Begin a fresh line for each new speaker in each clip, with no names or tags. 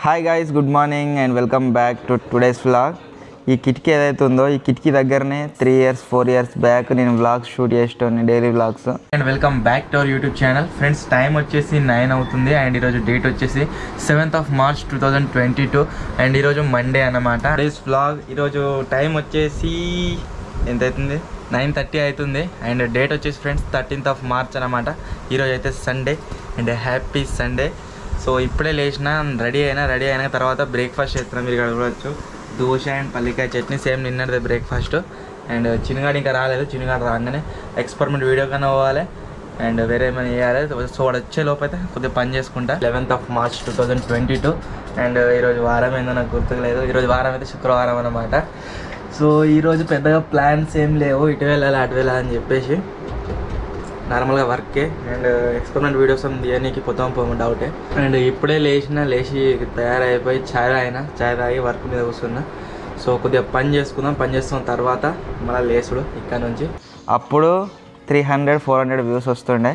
Hi guys, good morning and welcome back to today's vlog. ఈ కిటికీ ఏదైతే ఉందో ఈ కిటికీ దగ్గరనే 3 years 4 years బ్యాక్ నేను వ్లాగ్స్ షూట్ చేస్తాను, daily vlogs. And welcome back to our YouTube channel. Friends, time వచ్చేసి 9 అవుతుంది అండ్ ఈరోజు డేట్ వచ్చేసి 7th March 2022 అండ్ ఈరోజు మండే అన్నమాట. టుడేస్ వ్లాగ్ ఈరోజు టైం వచ్చేసి ఎంత అవుతుంది, 9:30 అవుతుంది అండ్ డేట్ వచ్చేసి ఫ్రెండ్స్ 13th March అన్నమాట. ఈరోజు అయితే Sunday and happy Sunday. So ఇప్పుడే లేచిన రెడీ అయిన తర్వాత బ్రేక్ఫాస్ట్ చేస్తున్నాం. మీరు ఇక్కడ చూడవచ్చు, దోశ అండ్ పల్లికాయ చట్నీ, సేమ్ నిన్నటిదే బ్రేక్ఫాస్ట్. అండ్ చిన్నగాడు ఇంకా రాలేదు, చిన్నగాడు రాగానే ఎక్స్పెరిమెంట్ వీడియో కన్నా పోవాలి అండ్ వేరే ఏమైనా చేయాలి. సో వాడు వచ్చే లోపైతే కొద్దిగా పని చేసుకుంటా. 11th March 2022 అండ్ ఈరోజు వారం ఏందో నాకు గుర్తులేదు. ఈరోజు వారం అయితే శుక్రవారం అన్నమాట. సో ఈరోజు పెద్దగా ప్లాన్స్ ఏం లేవు, ఇటు వెళ్ళాలి అటు వెళ్ళాలి అని చెప్పేసి నార్మల్గా వర్కే అండ్ ఎక్స్పెరిమెంట్ వీడియోస్ తీయనీకి పోతాం డౌటే. అండ్ ఇప్పుడే లేచి తయారైపోయి చాయ్ తాగి వర్క్ మీద కూర్చున్నా. సో కొద్దిగా పని చేసుకున్న తర్వాత మళ్ళీ లేసుడు ఇక్కడ నుంచి. అప్పుడు 300-400 వ్యూస్ వస్తుండే.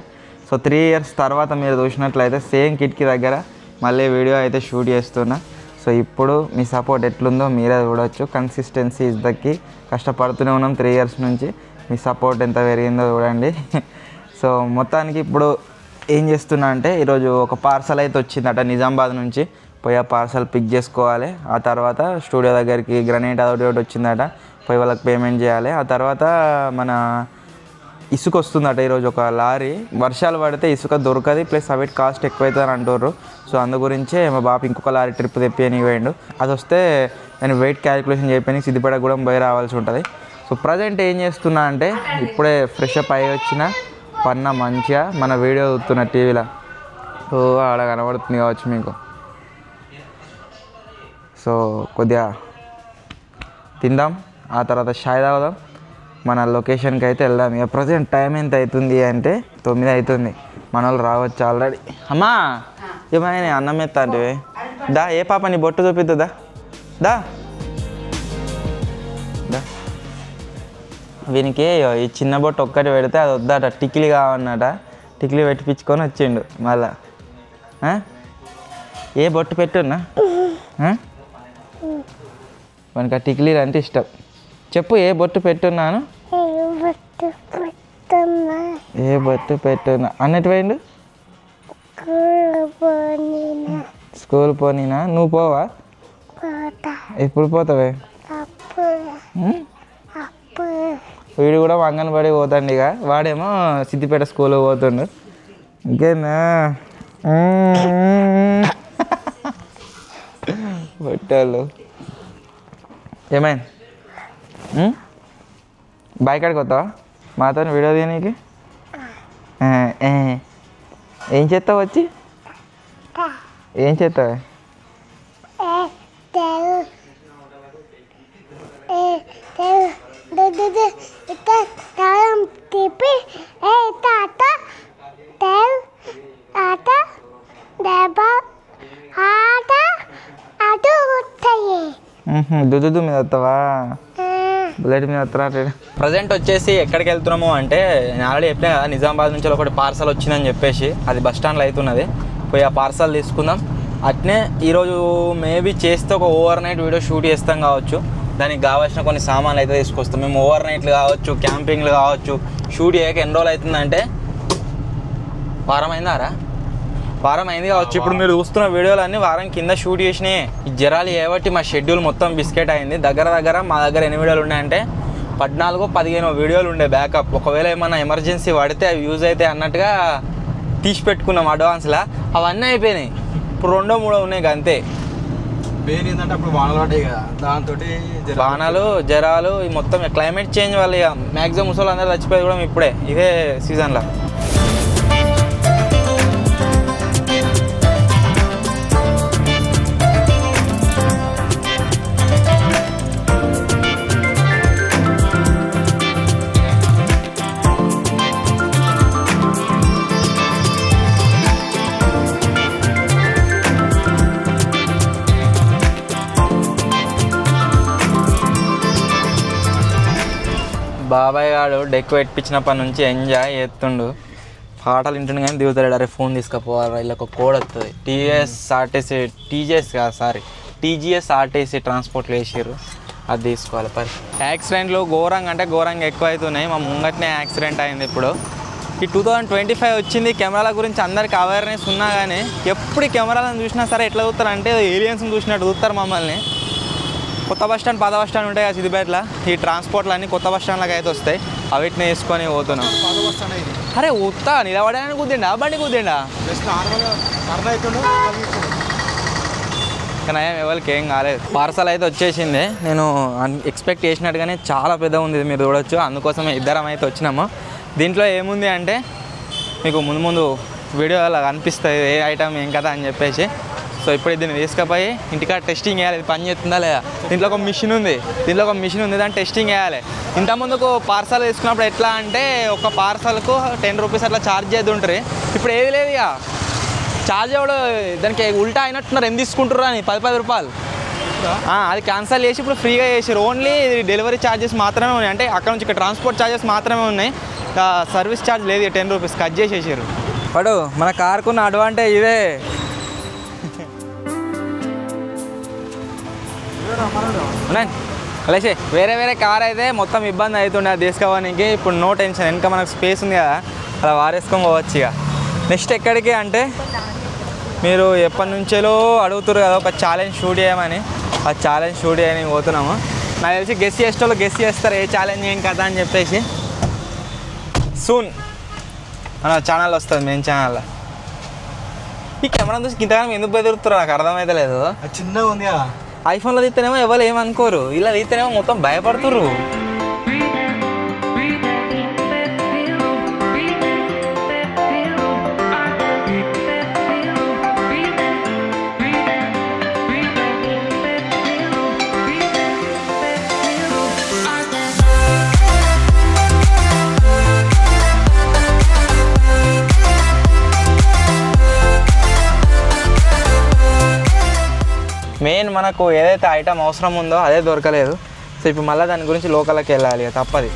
సో 3 years తర్వాత మీరు చూసినట్లయితే సేమ్ కిటికీ దగ్గర మళ్ళీ వీడియో అయితే షూట్ చేస్తున్నా. సో ఇప్పుడు మీ సపోర్ట్ ఎట్లుందో మీరే చూడవచ్చు. Consistency is the key. కష్టపడుతూనే ఉన్నాం 3 years నుంచి. మీ సపోర్ట్ ఎంత పెరిగిందో చూడండి. సో మొత్తానికి ఇప్పుడు ఏం చేస్తున్నా అంటే, ఈరోజు ఒక పార్సల్ అయితే వచ్చిందట నిజామాబాద్ నుంచి. పోయి ఆ పార్సల్ పిక్ చేసుకోవాలి. ఆ తర్వాత స్టూడియో దగ్గరికి గ్రనైట్ అదొకటి వచ్చిందట, పోయి వాళ్ళకి పేమెంట్ చేయాలి. ఆ తర్వాత మన ఇసుక వస్తుందట ఈరోజు ఒక లారీ. వర్షాలు పడితే ఇసుక దొరకదు, ప్లస్ అవిటి కాస్ట్ ఎక్కువవుతుందని అంటుర్రు. సో అందు గురించే మా బాబు ఇంకొక లారీ ట్రిప్ తెప్పని పోయిండు. అది వస్తే నేను వెయిట్ క్యాలిక్యులేషన్ చేయని సిద్దిపేట కూడా పోయి రావాల్సి ఉంటుంది. సో ప్రజెంట్ ఏం చేస్తున్నా అంటే, ఇప్పుడే ఫ్రెష్ అప్ అయ్యి వచ్చిన పన్న మంచిగా మన వీడియో చూస్తున్నా టీవీలో. సో ఆడ కనబడుతుంది కావచ్చు మీకు. సో కొద్దిగా తిందాం, ఆ తర్వాత చాయ్ తాగుదాం, మన లొకేషన్కి అయితే వెళ్దాం. ఇక ప్రజెంట్ టైం ఎంత అవుతుంది అంటే 9 అవుతుంది. మన వాళ్ళు రావచ్చు ఆల్రెడీ. అమ్మా ఏమైనా అన్నం ఎత్తా అంటే దా, ఏ పాప నీ బొట్టు చూపిద్దా, దా దా. వీనికి ఈ చిన్న బొట్టు ఒక్కటి పెడితే అది వద్దట, టిక్లీ కావన్నట. టిక్లీ పెట్టిపించుకొని వచ్చిండు మళ్ళా. ఏ బొట్టు పెట్టున్నా మనకి ఆ టిక్లీ అంటే ఇష్టం. చెప్పు, ఏ బొట్టు పెట్టున్నాను, ఏ బొట్టు పెట్టున్నా అన్నట్టు పోయిండు. స్కూల్ పోనీనా? నువ్వు పోవా? ఎప్పుడు పోతావే? వీడు కూడా అంగన్వాడి పోతాండి. ఇక వాడేమో సిద్దిపేట స్కూల్లో పోతుండు. ఇంకేనా బట్టాలు ఏమైంది? బైక్ కాడికి వస్తావా మాతో వీడియో తీయనీకి? ఏం చేస్తావు వచ్చి? ఏం చేస్తావా? దుద్దు మీద వస్తావా? బుల్లెట్ మీద వస్తారా? ప్రజెంట్ వచ్చేసి ఎక్కడికి వెళ్తున్నాము అంటే, నేను ఆల్రెడీ చెప్పినా కదా, నిజామాబాద్ నుంచి ఒకటి పార్సల్ వచ్చిందని చెప్పేసి. అది బస్ స్టాండ్లో అవుతున్నది. పోయి ఆ పార్సల్ తీసుకుందాం. అట్నే ఈరోజు మేబీ చేస్తే ఒక ఓవర్ నైట్ వీడియో షూట్ చేస్తాం కావచ్చు. దానికి కావాల్సిన కొన్ని సామాన్లు అయితే తీసుకొస్తాం. మేము ఓవర్ నైట్లు కావచ్చు, క్యాంపింగ్లు కావచ్చు, షూట్ చేయక ఎన్ని రోజులు అవుతుందంటే వారం అయింది కావచ్చు. ఇప్పుడు మీరు చూస్తున్న వీడియోలు అన్నీ వారం కింద షూట్ చేసినాయి. ఈ జరాలు ఏబట్టి మా షెడ్యూల్ మొత్తం బిస్కెట్ అయింది. దగ్గర మా దగ్గర ఎన్ని వీడియోలు ఉన్నాయంటే 14-15 వీడియోలు ఉండే బ్యాకప్. ఒకవేళ ఏమన్నా ఎమర్జెన్సీ పడితే అవి యూజ్ అయితే అన్నట్టుగా తీసి పెట్టుకున్నాం అడ్వాన్స్లా. అవన్నీ అయిపోయినాయి. ఇప్పుడు 2-3 ఉన్నాయి అంతే.
ఏంటంటే అప్పుడు వానలు పడ్డాయి కదా, దాంతో
వానలు జరాలు ఈ మొత్తం క్లైమేట్ చేంజ్ వల్ల ఇక మ్యాక్సిమం ముసలు అందరూ చచ్చిపోయి కూడా ఇప్పుడే ఇదే సీజన్లో. బాబాయ్ గారు డెక్ పెట్టించినప్పటి నుంచి ఎంజాయ్ చేస్తుండు. పాటలు వింటుండే కానీ దిగుతాడు. అరే ఫోన్ తీసుకుపోవాలి, ఇలా ఒక కోడ్ వస్తుంది. టీజీఎస్ ఆర్టీసీ ట్రాన్స్పోర్ట్లు వేసారు, అది తీసుకోవాలి. యాక్సిడెంట్లు ఘోరంగా అంటే ఘోరంగా ఎక్కువ అవుతున్నాయి. మా ముంగట్నే యాక్సిడెంట్ అయింది. ఇప్పుడు ఈ 2025 వచ్చింది. కెమెరాల గురించి అందరికి అవేర్నెస్ ఉన్నా కానీ ఎప్పుడు కెమెరాలను చూసినా సరే ఎట్లా చూస్తారు అంటే ఏలియన్స్ని చూసినట్టు చూస్తారు మమ్మల్ని. కొత్త బస్ స్టాండ్, పాత బస్ స్టాండ్ ఉంటాయి కదా సిద్దిపేటలో, ఈ ట్రాన్స్పోర్ట్లు అన్నీ కొత్త బస్ స్టాండ్లకు అయితే వస్తాయి. అవిటిని వేసుకొని పోతున్నాం. అరే ఉత్తా నిలబడడానికి కుద్దిండా, బండి కుద్దిండా, కానీ ఎవరికి ఏం కాలేదు. పార్సల్ అయితే వచ్చేసింది. నేను ఎక్స్పెక్ట్ చేసినట్టుగానే చాలా పెద్ద ఉంది, మీరు చూడొచ్చు. అందుకోసమే ఇద్దరం అయితే వచ్చినాము. దీంట్లో ఏముంది అంటే మీకు ముందు వీడియోలో కనిపిస్తుంది ఏ ఐటమ్ ఏం కదా అని చెప్పేసి. సో ఇప్పుడు దీన్ని తీసుకుపోయి ఇంటికాడ టెస్టింగ్ చేయాలి, ఇది పని చేస్తుందా లేదా. దీంట్లో ఒక మిషన్ ఉంది, దాన్ని టెస్టింగ్ చేయాలి. ఇంతకుముందుకు పార్సల్ తీసుకున్నప్పుడు ఎట్లా అంటే ఒక పార్సల్కు 10 రూపీస్ అట్లా ఛార్జ్ చేద్దుంటారు. ఇప్పుడు ఏది లేదు, ఇక ఛార్జ్ ఎవడు దానికి ఉల్టా అయినట్టున్నారు. ఎంత తీసుకుంటారు అని 10 రూపాయలు. అది క్యాన్సిల్ చేసి ఇప్పుడు ఫ్రీగా చేసారు. ఓన్లీ డెలివరీ ఛార్జెస్ మాత్రమే ఉన్నాయి, అంటే అక్కడ నుంచి ఇక్కడ ట్రాన్స్పోర్ట్ ఛార్జెస్ మాత్రమే ఉన్నాయి. సర్వీస్ ఛార్జ్ లేదు, 10 రూపీస్ కట్ చేసేసారు. వాడు మన కార్కున్న అడ్వాంటేజ్ ఇదే. అలాగే వేరే కార్ అయితే మొత్తం ఇబ్బంది అవుతుండే అది తీసుకోవడానికి. ఇప్పుడు నో టెన్షన్, వెనక మనకు స్పేస్ ఉంది కదా, అలా వారేసుకొని పోవచ్చు. ఇక నెక్స్ట్ ఎక్కడికి అంటే మీరు ఎప్పటి నుంచేలో అడుగుతారు కదా ఒక ఛాలెంజ్ షూట్ చేయమని, ఆ ఛాలెంజ్ షూట్ చేయడానికి పోతున్నాము. నాకు తెలిసి గెస్ చేసేటోళ్ళు గెస్ చేస్తారు ఏ ఛాలెంజ్ ఏం కదా అని చెప్పేసి. సూన్ మన ఛానల్ వస్తుంది, మెయిన్ ఛానల్లో. ఈ కెమెరా చూసి ఇంతగానో ఎందుకు బెదురుతారో నాకు అర్థమైతే లేదు.
చిన్నగా ఉంది కదా,
ఐఫోన్లో తీస్తేనేమో ఎవరు ఏమనుకోరు, ఇలా తీస్తేనేమో మొత్తం భయపడుతుర్రు. మెయిన్ మనకు ఏదైతే ఐటమ్ అవసరం ఉందో అదే దొరకలేదు. సో ఇప్పుడు మళ్ళీ దాని గురించి లోకల్కి వెళ్ళాలి, తప్పది.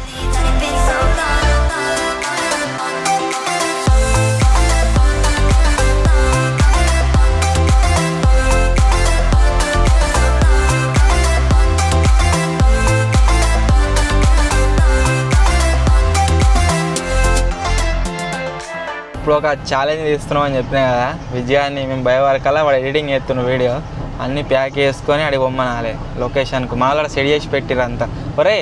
ఇప్పుడు ఒక ఛాలెంజ్ తీస్తున్నాం అని చెప్పినా కదా విజయాన్ని. మేము భయపడకల్లా వాడు ఎడిటింగ్ చేస్తున్నాం వీడియో, అన్నీ ప్యాక్ చేసుకొని అడిగి బొమ్మనాలి లొకేషన్కు. మామూలుగా సెట్ చేసి పెట్టిర్రు అంతా. ఒరే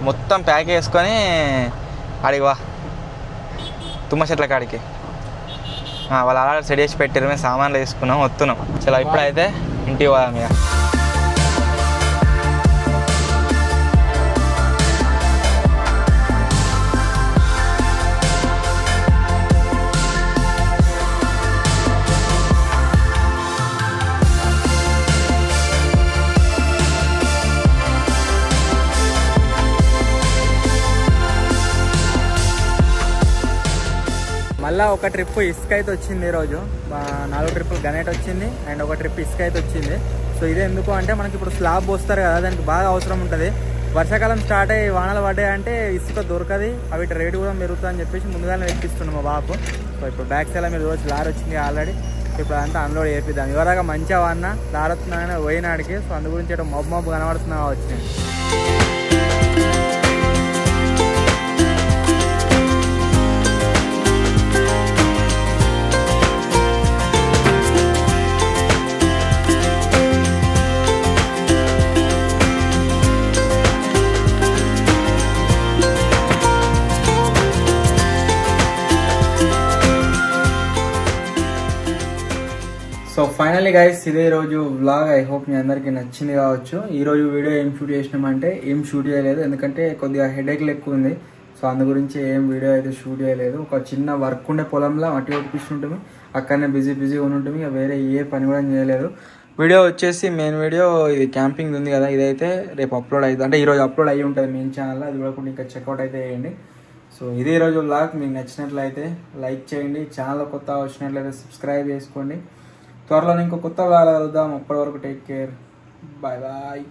మొత్తం ప్యాక్ చేసుకొని అడిగి వా తుమ్మ చెట్ల కాడికి. వాళ్ళు అలా సెట్ చేసి పెట్టిర్రు, మేము సామాన్లు తీసుకున్నాం, వస్తున్నాం. చలో ఇప్పుడైతే ఇంటికి పోదాం ఇక. మళ్ళీ ఒక ట్రిప్ ఇసుక అయితే వచ్చింది ఈరోజు. 4 ట్రిప్పులు గనేట్ వచ్చింది అండ్ ఒక ట్రిప్ ఇసుక అయితే వచ్చింది. సో ఇదే ఎందుకు అంటే మనకి ఇప్పుడు స్లాబ్ పోస్తారు కదా, దానికి బాగా అవసరం ఉంటుంది. వర్షాకాలం స్టార్ట్ అయ్యి వానలు పడ్డాయంటే ఇసుక దొరకది, అవి రేటు కూడా పెరుగుతుంది అని చెప్పేసి ముందుగానే ఎక్కిస్తున్నాం మా బాబు. సో ఇప్పుడు బ్యాక్ సైడ్ మీరు రోజు లారీ వచ్చింది ఆల్రెడీ, ఇప్పుడు అంతా అన్లోడ్ చేపిద్దాం. ఇవరాగా మంచిగా వాడినా లారీ వస్తున్నాయని పోయినాడికి. సో అందు గురించి మబ్బు కనబడుతున్నా వచ్చినాయి. సో ఫైనల్లీ గైస్ ఇదే రోజు వ్లాగ్. ఐ హోప్ మీ అందరికీ నచ్చింది కావచ్చు. ఈ రోజు వీడియో ఏం షూట్ చేసినామంటే ఏం షూట్ చేయలేదు, ఎందుకంటే కొద్దిగా హెడేక్లు ఎక్కువ ఉంది. సో అందు గురించి ఏం వీడియో అయితే షూట్ చేయలేదు. ఒక చిన్న వర్క్ ఉండే పొలంలో మట్టి ఒప్పిస్తుంటుంది, అక్కడనే బిజీ ఉంటుంది. ఇక వేరే ఏ పని కూడా చేయలేదు. వీడియో వచ్చేసి మెయిన్ వీడియో ఇది క్యాంపింగ్ ఉంది కదా, ఇదైతే రేపు అప్లోడ్ అవుతుంది, అంటే ఈరోజు అప్లోడ్ అయ్యి ఉంటుంది మెయిన్ ఛానల్లో. అది కూడా ఇంకా చెక్అవుట్ అయితే చేయండి. సో ఇదే రోజు వ్లాగ్. మీకు నచ్చినట్లయితే లైక్ చేయండి, ఛానల్ కొత్త వచ్చినట్లయితే సబ్స్క్రైబ్ చేసుకోండి. త్వరలో ఇంకో కొత్త వ్లాగ్ కలుద్దాం. అప్పటి వరకు టేక్ కేర్, బాయ్ బాయ్.